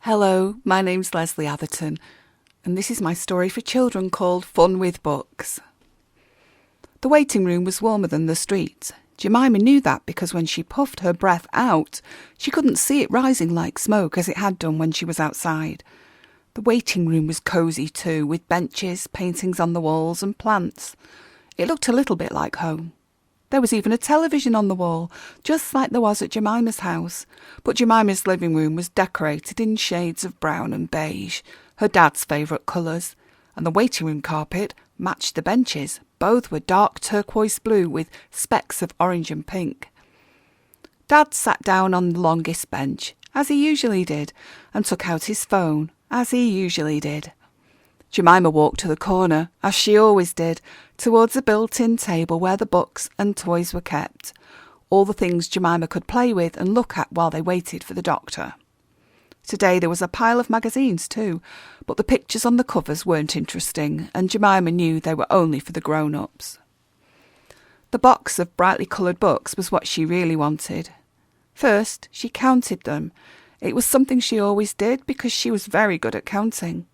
Hello, my name's Leslie Atherton, and this is my story for children called Fun with Books. The waiting room was warmer than the street. Jemima knew that because when she puffed her breath out, she couldn't see it rising like smoke as it had done when she was outside. The waiting room was cosy too, with benches, paintings on the walls and plants. It looked a little bit like home. There was even a television on the wall, just like there was at Jemima's house. But Jemima's living room was decorated in shades of brown and beige, her dad's favourite colours, and the waiting room carpet matched the benches. Both were dark turquoise blue with specks of orange and pink. Dad sat down on the longest bench, as he usually did, and took out his phone, as he usually did. Jemima walked to the corner, as she always did, towards a built-in table where the books and toys were kept, all the things Jemima could play with and look at while they waited for the doctor. Today there was a pile of magazines too, but the pictures on the covers weren't interesting, and Jemima knew they were only for the grown-ups. The box of brightly coloured books was what she really wanted. First, she counted them. It was something she always did because she was very good at counting.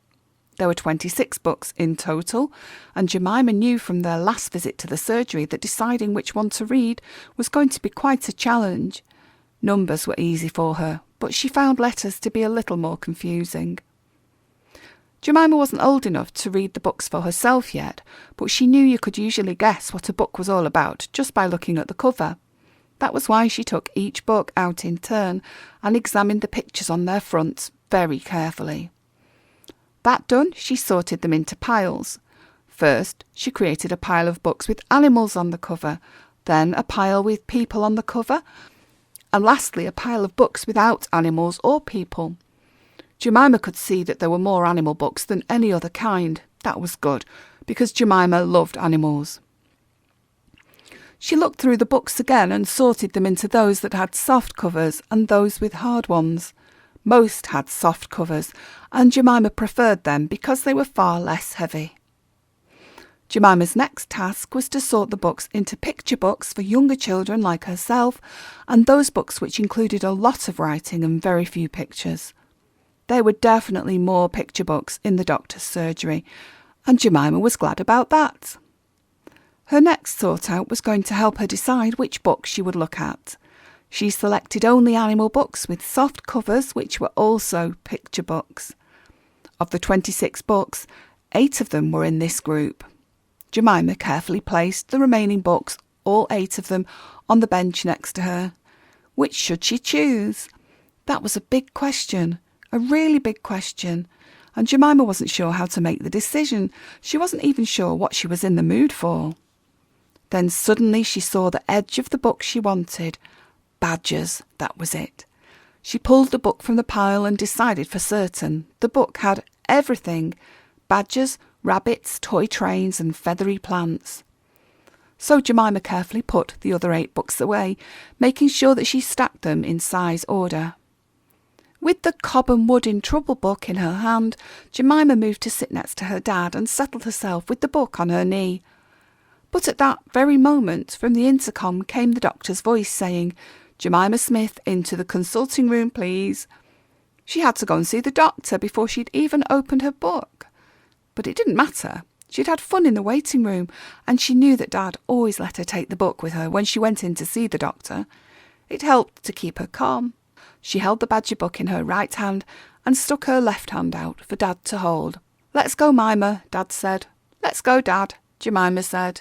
There were 26 books in total, and Jemima knew from their last visit to the surgery that deciding which one to read was going to be quite a challenge. Numbers were easy for her, but she found letters to be a little more confusing. Jemima wasn't old enough to read the books for herself yet, but she knew you could usually guess what a book was all about just by looking at the cover. That was why she took each book out in turn and examined the pictures on their fronts very carefully. That done, she sorted them into piles. First, she created a pile of books with animals on the cover, then a pile with people on the cover, and lastly a pile of books without animals or people. Jemima could see that there were more animal books than any other kind. That was good, because Jemima loved animals. She looked through the books again and sorted them into those that had soft covers and those with hard ones. Most had soft covers, and Jemima preferred them because they were far less heavy. Jemima's next task was to sort the books into picture books for younger children like herself, and those books which included a lot of writing and very few pictures. There were definitely more picture books in the doctor's surgery, and Jemima was glad about that. Her next sort out was going to help her decide which book she would look at. She selected only animal books with soft covers, which were also picture books. Of the 26 books, 8 of them were in this group. Jemima carefully placed the remaining books, all 8 of them, on the bench next to her. Which should she choose? That was a big question, a really big question, and Jemima wasn't sure how to make the decision. She wasn't even sure what she was in the mood for. Then suddenly she saw the edge of the book she wanted. Badgers, that was it. She pulled the book from the pile and decided for certain. The book had everything: badgers, rabbits, toy trains and feathery plants. So Jemima carefully put the other 8 books away, making sure that she stacked them in size order. With the Cobb and Wood in Trouble book in her hand, Jemima moved to sit next to her dad and settled herself with the book on her knee. But at that very moment, from the intercom came the doctor's voice saying, "Jemima Smith, into the consulting room, please." She had to go and see the doctor before she'd even opened her book. But it didn't matter. She'd had fun in the waiting room, and she knew that Dad always let her take the book with her when she went in to see the doctor. It helped to keep her calm. She held the badger book in her right hand and stuck her left hand out for Dad to hold. "Let's go, Mima," Dad said. "Let's go, Dad," Jemima said.